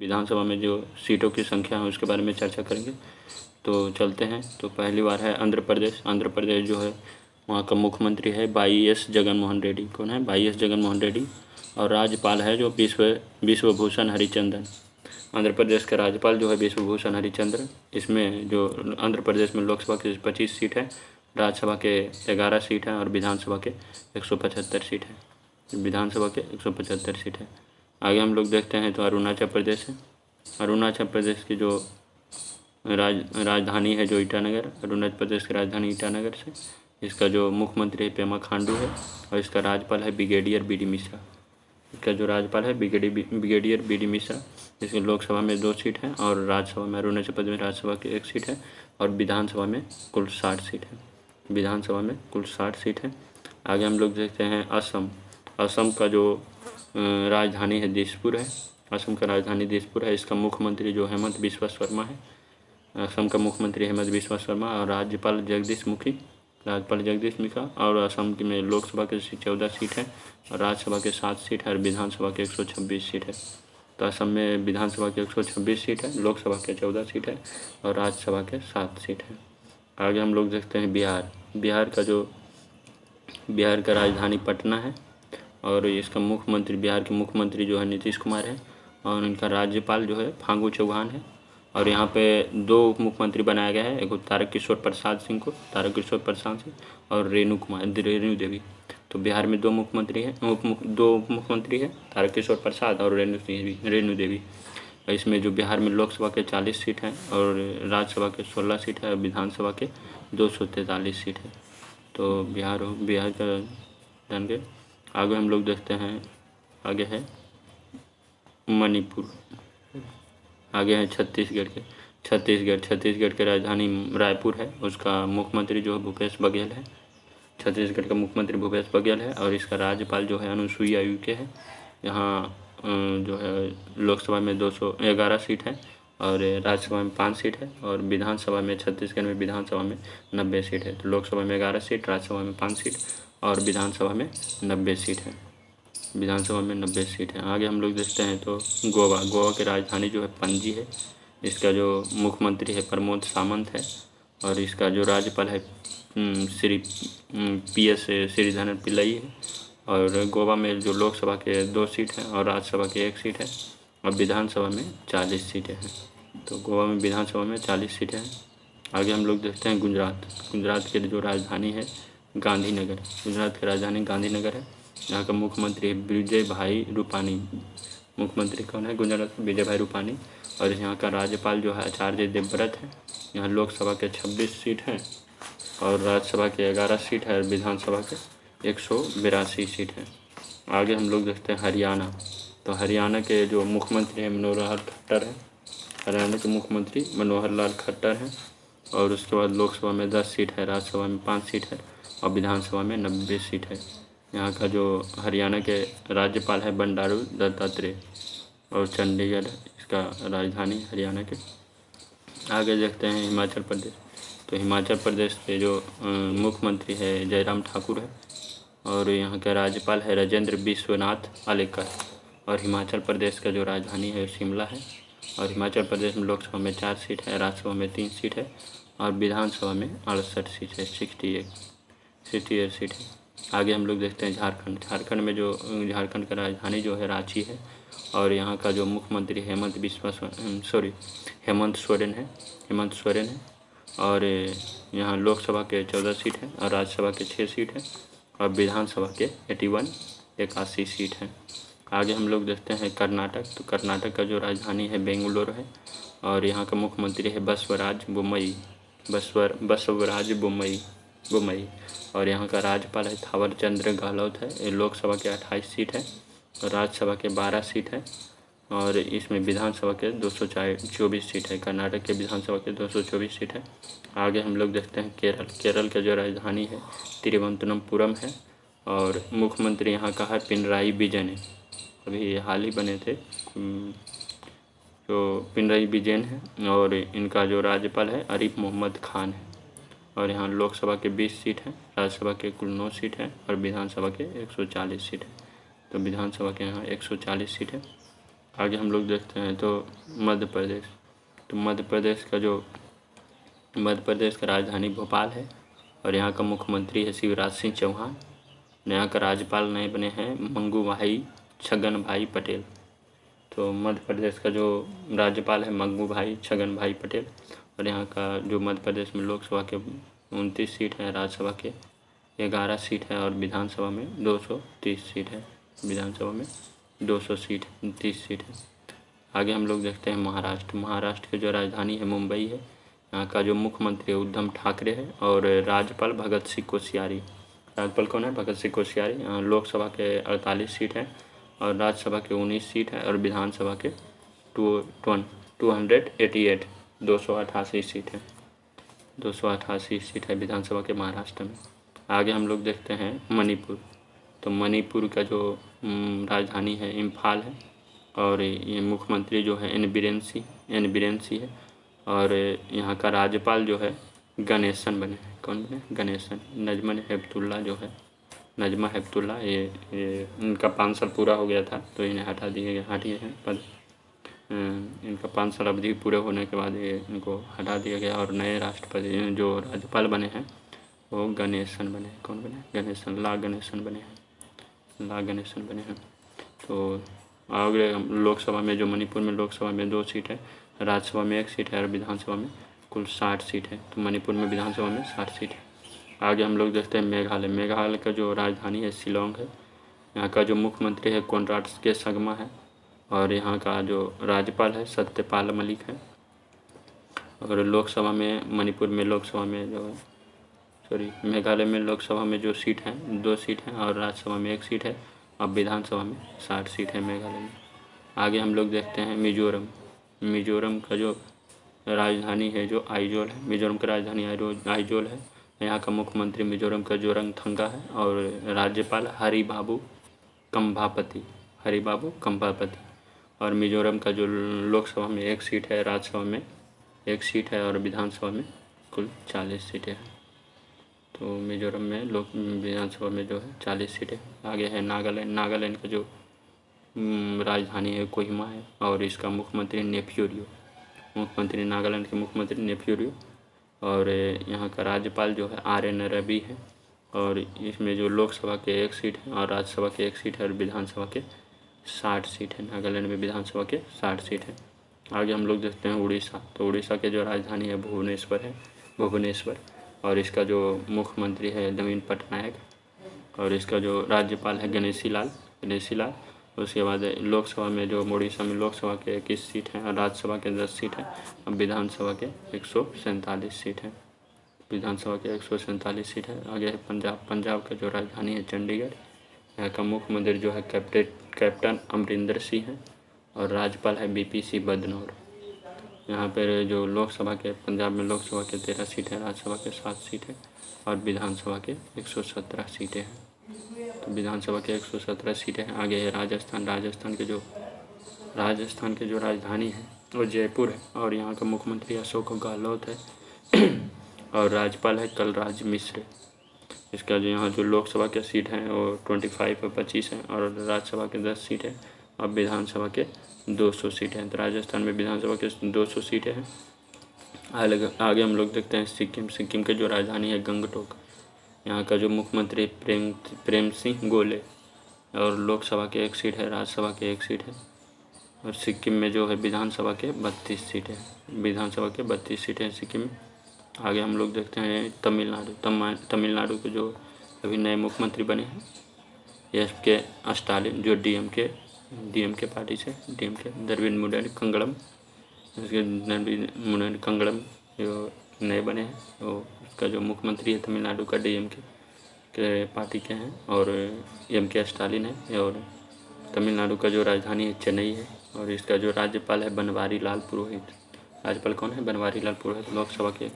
विधानसभा में जो सीटों की संख्या है उसके बारे में चर्चा करेंगे। तो चलते हैं। तो पहली बार है आंध्र प्रदेश। आंध्र प्रदेश जो है वहाँ का मुख्यमंत्री है वाई.एस. जगनमोहन रेड्डी। कौन है? वाई.एस. जगनमोहन रेड्डी। और राज्यपाल है जो विश्वभूषण हरिचंदन। आंध्र प्रदेश का राज्यपाल जो है विश्वभूषण हरिचंद्र। इसमें जो आंध्र प्रदेश में लोकसभा की 25 सीट है, राज्यसभा के 11 सीट हैं और विधानसभा के 175 सीट है। विधानसभा के 175 सीट है। आगे हम लोग देखते हैं तो अरुणाचल प्रदेश है। अरुणाचल प्रदेश की जो राजधानी है जो ईटानगर। अरुणाचल प्रदेश की राजधानी ईटानगर से। इसका जो मुख्यमंत्री है पेमा खांडू है और इसका राज्यपाल है ब्रिगेडियर बी डी मिश्रा। इसका जो राज्यपाल है ब्रिगेडियर बी डी मिश्रा। इसकी लोकसभा में 2 सीट है और राज्यसभा में अरुणाचल प्रदेश में राज्यसभा की 1 सीट है और विधानसभा में कुल 60 सीट है। विधानसभा में कुल 60 सीट है। आगे हम लोग देखते हैं असम। असम का जो राजधानी है दिसपुर है। असम का राजधानी दिसपुर है। इसका मुख्यमंत्री जो हेमंत बिस्वा शर्मा है। असम का मुख्यमंत्री हेमंत बिस्वा शर्मा और राज्यपाल जगदीश मुखी। और असम की में लोकसभा की 14 सीट है और राज्यसभा के 7 सीट है और विधानसभा के 126 सीट है। तो असम में विधानसभा के 126 सीट है, लोकसभा के 14 सीट है और राज्यसभा के 7 सीट है। आगे हम लोग देखते हैं बिहार। बिहार का राजधानी पटना है और इसका मुख्यमंत्री बिहार के मुख्यमंत्री जो है नीतीश कुमार है और इनका राज्यपाल जो है फागू चौहान है। और यहाँ पे 2 उप मुख्यमंत्री बनाया गया है, एक तारकिशोर प्रसाद सिंह और रेणु देवी। तो बिहार में 2 मुख्यमंत्री हैं, 2 उप मुख्यमंत्री है, तारकिशोर प्रसाद और रेणु देवी। और इसमें जो बिहार में लोकसभा के 40 सीट हैं और राज्यसभा के 16 सीट है और विधानसभा के 243 सीट है। तो बिहार का जान के आगे हम लोग देखते हैं। आगे है मणिपुर। आगे है छत्तीसगढ़ की राजधानी रायपुर है। उसका मुख्यमंत्री जो है भूपेश बघेल है। छत्तीसगढ़ का मुख्यमंत्री भूपेश बघेल है और इसका राज्यपाल जो है अनुसुईया उइके है। यहाँ जो है लोकसभा में 211 सीट है और राज्यसभा में 5 सीट है और विधानसभा में छत्तीसगढ़ में विधानसभा में 90 सीट है। तो लोकसभा में 11 सीट, राज्यसभा में 5 सीट और विधानसभा में 90 सीट है। आगे हम लोग देखते हैं तो गोवा की राजधानी जो है पणजी है। इसका जो मुख्यमंत्री है प्रमोद सावंत है और इसका जो राज्यपाल है श्री PS श्रीधरन पिल्लई है। और गोवा में जो लोकसभा के 2 सीट हैं और राज्यसभा की 1 सीट है और विधानसभा में 40 सीटें हैं। तो गोवा में विधानसभा में 40 सीटें हैं। आगे हम लोग देखते हैं गुजरात की जो राजधानी है गांधीनगर। गुजरात की राजधानी गांधीनगर है। यहाँ का मुख्यमंत्री है विजय भाई रूपानी। मुख्यमंत्री कौन है गुजरात का? विजय भाई रूपानी। और यहाँ का राज्यपाल जो है आचार्य देवव्रत है। यहाँ लोकसभा के 26 सीट हैं और राज्यसभा के 11 सीट है और विधानसभा के 182 सीट है। आगे हम लोग देखते हैं हरियाणा। तो हरियाणा के जो मुख्यमंत्री हैं मनोहर लाल खट्टर है। हरियाणा के मुख्यमंत्री मनोहर लाल खट्टर हैं और उसके बाद लोकसभा में 10 सीट है, राज्यसभा में 5 सीट है और विधानसभा में 90 सीट है। यहाँ का जो हरियाणा के राज्यपाल है बंडारू दत्तात्रेय और चंडीगढ़ इसका राजधानी हरियाणा के। आगे देखते हैं हिमाचल प्रदेश। तो हिमाचल प्रदेश के जो मुख्यमंत्री है जयराम ठाकुर है और यहाँ का राज्यपाल है राजेंद्र विश्वनाथ आलेकर। और हिमाचल प्रदेश का जो राजधानी है शिमला है और हिमाचल प्रदेश में लोकसभा में 4 सीट है, राज्यसभा में 3 सीट है और विधानसभा में 68 सीट है, 68 सीट है। आगे हम लोग देखते हैं झारखंड में जो झारखंड का राजधानी जो है रांची है और यहाँ का जो मुख्यमंत्री हेमंत सोरेन है और यहाँ लोकसभा के 14 सीट है और राज्यसभा के 6 सीट है और विधानसभा के 81 सीट है। आगे हम लोग देखते हैं कर्नाटक। तो कर्नाटक का जो राजधानी है बेंगलुरु है और यहाँ का मुख्यमंत्री है बसवराज बोम्मई और यहाँ का राज्यपाल है थावर चंद गहलोत है। लोकसभा के 28 सीट है और राज्यसभा के 12 सीट है और इसमें विधानसभा के 224 सीट है। कर्नाटक के विधानसभा के 224 सीट है। आगे हम लोग देखते हैं केरल का जो राजधानी है तिरुवनंतपुरम है और मुख्यमंत्री यहाँ का है पिनराई विजयन है। अभी हाल ही बने थे जो पिनराई विजयन है और इनका जो राज्यपाल है आरिफ मोहम्मद खान है। और यहाँ लोकसभा के 20 सीट हैं, राज्यसभा के कुल 9 सीट हैं और विधानसभा के 140 सीट है। तो विधानसभा के यहाँ 140 सीट है। आगे हम लोग देखते हैं तो मध्य प्रदेश। तो मध्य प्रदेश का राजधानी भोपाल है और यहाँ का मुख्यमंत्री है शिवराज सिंह चौहान। यहाँ का राज्यपाल नए बने हैं मंगू भाई छगन भाई पटेल। तो मध्य प्रदेश का जो राज्यपाल है मंगू भाई छगन भाई पटेल। और यहाँ का जो मध्य प्रदेश में लोकसभा के 29 सीट हैं, राज्यसभा के 11 सीट है और विधानसभा में 230 सीट है। विधानसभा में 200 सीट 30 सीट है। आगे हम लोग देखते हैं महाराष्ट्र। महाराष्ट्र की जो राजधानी है मुंबई है। यहाँ का जो मुख्यमंत्री है उद्धव ठाकरे है और राज्यपाल भगत सिंह कोश्यारी। राज्यपाल कौन है? भगत सिंह कोश्यारी। यहाँ लोकसभा के 48 सीट है और राज्यसभा के 19 सीट है और विधानसभा के 288 288 सीट है। 288 सीट है विधानसभा के महाराष्ट्र में। आगे हम लोग देखते हैं मणिपुर। तो मणिपुर का जो राजधानी है इम्फाल है और ये मुख्यमंत्री जो है एन बीरेन सिंह है और यहाँ का राज्यपाल जो है गणेशन बने हैं। कौन बने? गणेशन। नजमा हेपतुल्ला ये इनका 5 साल पूरा हो गया था तो इन्हें हटा दिए हैं पद। इनका 5 साल अवधि पूरे होने के बाद ये इनको हटा दिया गया और नए राष्ट्रपति जो राज्यपाल बने हैं वो गणेशन बने। कौन बने? गणेशन। ला गणेशन बने हैं। तो आगे लोकसभा में जो मणिपुर में लोकसभा में 2 सीट है, राज्यसभा में 1 सीट है और विधानसभा में कुल 60 सीट है। तो मणिपुर में विधानसभा में 60 सीट है। आगे हम लोग देखते हैं मेघालय। मेघालय का जो राजधानी है शिलोंग है। यहाँ का जो मुख्यमंत्री है कॉनराड के संगमा है और यहाँ का जो राज्यपाल है सत्यपाल मलिक है। और लोकसभा में मेघालय में लोकसभा में जो सीट हैं 2 सीट हैं और राज्यसभा में 1 सीट है और विधानसभा में 60 सीट है मेघालय में। आगे हम लोग देखते हैं मिजोरम। मिजोरम का जो राजधानी है जो आइजोल है। मिजोरम की राजधानी आइजोल है। यहाँ का मुख्यमंत्री मिजोरम का जोरमथंगा है और राज्यपाल हरिबाबू कंभापति। और मिजोरम का जो लोकसभा में 1 सीट है, राज्यसभा में 1 सीट है और विधानसभा में कुल 40 सीटें हैं। तो मिजोरम में विधानसभा में जो है 40 सीटें। आगे है नागालैंड। नागालैंड का जो राजधानी है कोहिमा है और इसका मुख्यमंत्री नागालैंड के मुख्यमंत्री नेफ्यूरियो और यहाँ का राज्यपाल जो है RN रवि है और इसमें जो लोकसभा के 1 सीट है और राज्यसभा के 1 सीट है और विधानसभा के 60 सीट है। नागालैंड में विधानसभा के 60 सीट है। आगे हम लोग देखते हैं उड़ीसा। तो उड़ीसा के जो राजधानी है भुवनेश्वर और इसका जो मुख्यमंत्री है नवीन पटनायक और इसका जो राज्यपाल है गणेशी लाल। उसके बाद लोकसभा में जो उड़ीसा में लोकसभा के 21 सीट हैं और राज्यसभा के 10 सीट हैं और विधानसभा के 147 सीट हैं। विधानसभा के 147 सीट है। आगे है पंजाब का जो राजधानी है चंडीगढ़। यहाँ का मुख्यमंत्री जो है कैप्टन अमरिंदर सिंह है और राज्यपाल है BPC बदनौर। यहाँ पर जो पंजाब में लोकसभा के 13 सीट है, राज्यसभा के 7 सीट है और विधानसभा के 117 सीटें हैं। तो विधानसभा के 117 सीटें हैं। आगे है राजस्थान। राजस्थान के जो राजधानी है वो जयपुर है और यहाँ का मुख्यमंत्री अशोक गहलोत है और राज्यपाल है कलराज मिश्र। इसका जो यहाँ जो लोकसभा के सीट हैं वो 25 और 25 हैं और राज्यसभा के 10 सीट है और विधानसभा के 200 सीटें हैं। तो राजस्थान में विधानसभा के 200 सीटें हैं। आगे हम लोग देखते हैं सिक्किम के जो राजधानी है गंगटोक। यहाँ का जो मुख्यमंत्री प्रेम सिंह गोले और लोकसभा के 1 सीट है, राज्यसभा के 1 सीट है और सिक्किम में जो है विधानसभा के 32 सीटें हैं सिक्किम में। आगे हम लोग देखते हैं तमिलनाडु के जो अभी नए मुख्यमंत्री बने हैं SK स्टालिन जो DMK पार्टी से द्रविड़ मुनेत्र कंगड़म जो नए बने हैं तो उसका जो मुख्यमंत्री है तमिलनाडु का DMK के पार्टी के हैं और MK स्टालिन है। और तमिलनाडु का जो राजधानी है चेन्नई है और इसका जो राज्यपाल है बनवारी लाल पुरोहित। राज्यपाल कौन है? बनवारी लाल पुरोहित। लोकसभा के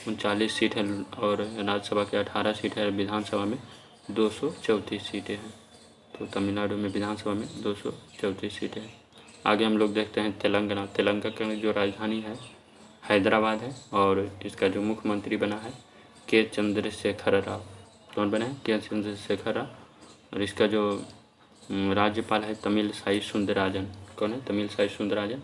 39 सीट है और राज्यसभा के 18 सीट है और विधानसभा में 234 सीटें हैं। तो तमिलनाडु में विधानसभा में 234 सीटें हैं। आगे हम लोग देखते हैं तेलंगाना की जो राजधानी है हैदराबाद है और इसका जो मुख्यमंत्री बना है के चंद्रशेखर राव। कौन बना है? के चंद्रशेखर राव। और इसका जो राज्यपाल है तमिल साई सुंदरराजन। कौन है? तमिलसाई सुंदरराजन।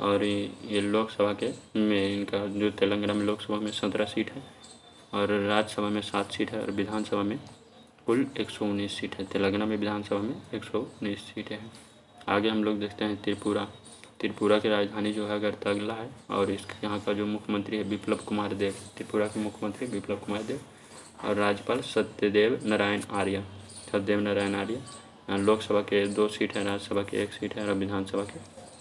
और ये लोकसभा के में इनका जो तेलंगाना में लोकसभा में 17 सीट है और राज्यसभा में 7 सीट है और विधानसभा में कुल 119 सीट है। तेलंगाना में विधानसभा में 119 सीटें हैं। आगे हम लोग देखते हैं त्रिपुरा। त्रिपुरा की राजधानी जो है अगरतला है और इसके यहाँ का जो मुख्यमंत्री है विप्लव कुमार देव। त्रिपुरा के मुख्यमंत्री विप्लव कुमार देव और राज्यपाल सत्यदेव नारायण आर्य। यहाँ लोकसभा के 2 सीट है, राज्यसभा के 1 सीट है और विधानसभा के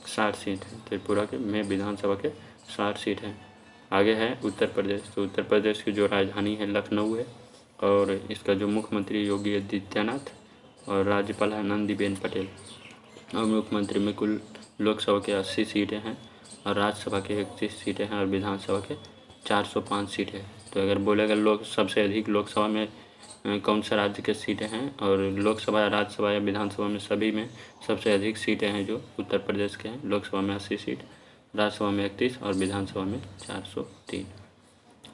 60 सीट है। त्रिपुरा के में विधानसभा के 60 सीट हैं। आगे है उत्तर प्रदेश। तो उत्तर प्रदेश की जो राजधानी है लखनऊ है और इसका जो मुख्यमंत्री योगी आदित्यनाथ और राज्यपाल है आनंदीबेन पटेल। और मुख्यमंत्री में कुल लोकसभा के 80 सीटें हैं और राज्यसभा के 31 सीटें हैं और विधानसभा के 405 सीटें। तो अगर बोलेगा सबसे अधिक लोकसभा में कौन सा राज्य के सीटें हैं, और लोकसभा, राज्यसभा या विधानसभा में सभी में सबसे अधिक सीटें हैं जो उत्तर प्रदेश के हैं। लोकसभा में 80 सीट, राज्यसभा में 31 और विधानसभा में 403।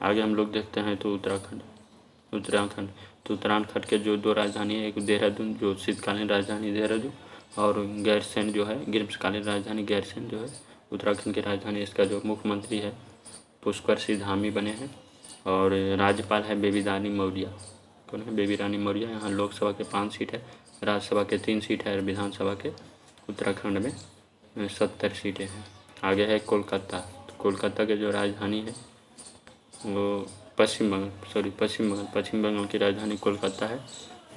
आगे हम लोग देखते हैं तो उत्तराखंड। तो उत्तराखंड के जो 2 राजधानी है, एक देहरादून जो शीतकालीन राजधानी देहरादून और गैरसैंण जो है ग्रीष्मकालीन राजधानी गैरसैंण जो है उत्तराखंड की राजधानी। इसका जो मुख्यमंत्री है पुष्कर सिंह धामी बने हैं और राज्यपाल है बेबी रानी मौर्य। कौन है? बेबी रानी मौर्य। यहाँ लोकसभा के 5 सीट है, राज्यसभा के 3 सीट है और विधानसभा के उत्तराखंड में 70 सीटें हैं। आगे है कोलकाता। तो कोलकाता के जो राजधानी है वो पश्चिम बंगाल की राजधानी कोलकाता है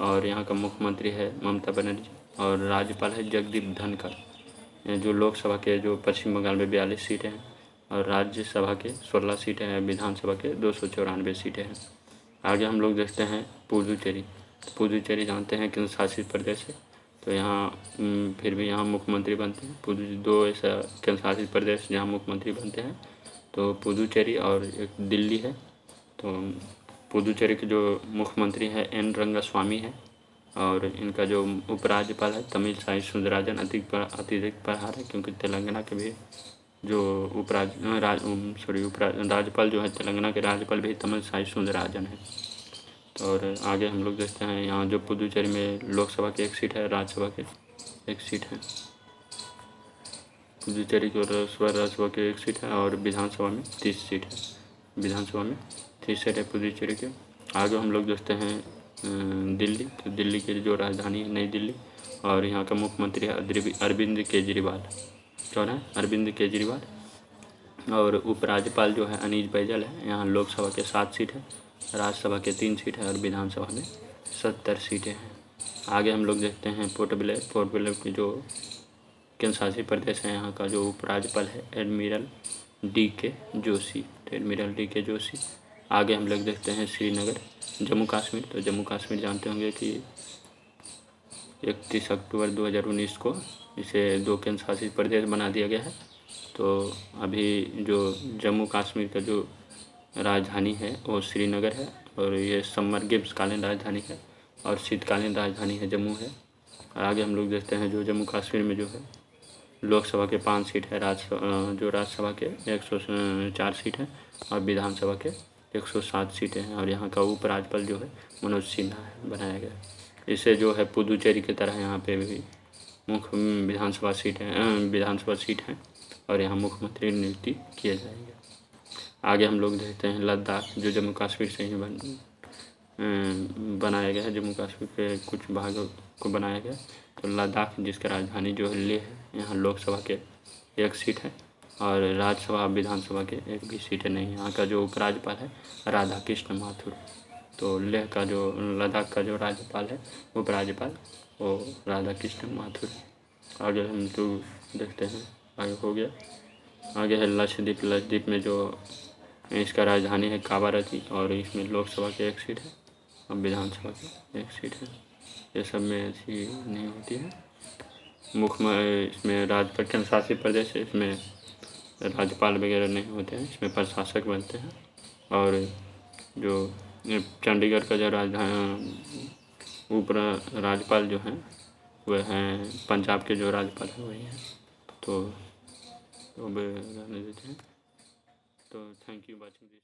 और यहाँ का मुख्यमंत्री है ममता बनर्जी और राज्यपाल है जगदीप धनखड़। जो लोकसभा के जो पश्चिम बंगाल में 42 सीटें हैं और राज्यसभा के 16 सीटें हैं, विधानसभा के 294 सीटें हैं। आगे हम लोग देखते हैं पुदुचेरी। पुदुचेरी जानते हैं केंद्र शासित प्रदेश है, तो यहाँ फिर भी यहाँ मुख्यमंत्री बनते हैं। 2 ऐसा केंद्र शासित प्रदेश जहाँ मुख्यमंत्री बनते हैं, तो पुदुचेरी और एक दिल्ली है। तो पुदुचेरी के जो मुख्यमंत्री है एन रंगास्वामी है और इनका जो उपराज्यपाल है तमिलसाई सुंदरराजन। अतिरिक्त प्रहार है क्योंकि तेलंगाना के भी जो राज्यपाल जो है तेलंगाना के राज्यपाल भी तमिलसाई सुंदरराजन है। तो और आगे हम लोग देखते हैं यहाँ जो पुदुचेरी में लोकसभा की 1 सीट है, राज्यसभा के 1 सीट है। पुदुचेरी की राज्यसभा की 1 सीट है और विधानसभा में 30 सीट है। विधानसभा में 30 सीट है पुदुचेरी के। आगे हम लोग देखते हैं दिल्ली। तो दिल्ली की जो राजधानी है नई दिल्ली और यहाँ का मुख्यमंत्री है अरविंद केजरीवाल। कौन है? अरविंद केजरीवाल। और उपराज्यपाल जो है अनीस बैजल है। यहाँ लोकसभा के 7 सीट है, राज्यसभा के 3 सीट है और विधानसभा में 70 सीटें हैं। आगे हम लोग देखते हैं पोर्ट ब्लेयर की जो केंद्र शासित प्रदेश है, यहाँ का जो उपराज्यपाल है एडमिरल डी.के. जोशी। आगे हम लोग देखते हैं श्रीनगर। जम्मू कश्मीर। तो जम्मू कश्मीर जानते होंगे कि 31 अक्टूबर 2019 को इसे 2 केंद्र शासित प्रदेश बना दिया गया है। तो अभी जो जम्मू कश्मीर का जो राजधानी है वो श्रीनगर है और ये ग्रीष्मकालीन राजधानी है और शीतकालीन राजधानी है जम्मू है। और आगे हम लोग देखते हैं जो जम्मू कश्मीर में जो है लोकसभा के 5 सीट है, जो राज्यसभा के 104 सीट है और विधानसभा के 107 सीटें हैं और यहाँ का उपराज्यपाल जो है मनोज सिन्हा है बनाया गया। इसे जो है पुदुचेरी की तरह यहाँ पे भी मुख्य विधानसभा सीट हैं और यहाँ मुख्यमंत्री नियुक्ति किए जाएंगे। आगे हम लोग देखते हैं लद्दाख, जो जम्मू कश्मीर से ही बनाया गया है। जम्मू कश्मीर के कुछ भागों को बनाया गया। तो लद्दाख जिसकी राजधानी जो है लेह है, यहाँ लोकसभा के 1 सीट है और राज्यसभा विधानसभा के 1 भी सीटें नहीं है। यहाँ का जो उपराज्यपाल है राधाकृष्ण माथुर। तो लद्दाख का जो राज्यपाल है उपराज्यपाल वो राधाकृष्ण माथुर। आगे हम तो देखते हैं, आगे हो गया। आगे है लक्षद्वीप में जो इसका राजधानी है कावारती और इसमें लोकसभा के 1 सीट है और विधानसभा की 1 सीट है। ये सब में ऐसी नहीं होती है। इसमें राज्य केंद्र शासित प्रदेश है, इसमें राज्यपाल वगैरह नहीं होते हैं, इसमें प्रशासक बनते हैं। और जो चंडीगढ़ का जो राज्यपाल जो हैं वह हैं पंजाब के जो राज्यपाल हैं वही हैं। तो अब रहने देते हैं। तो थैंक यू वॉचिंग दिस।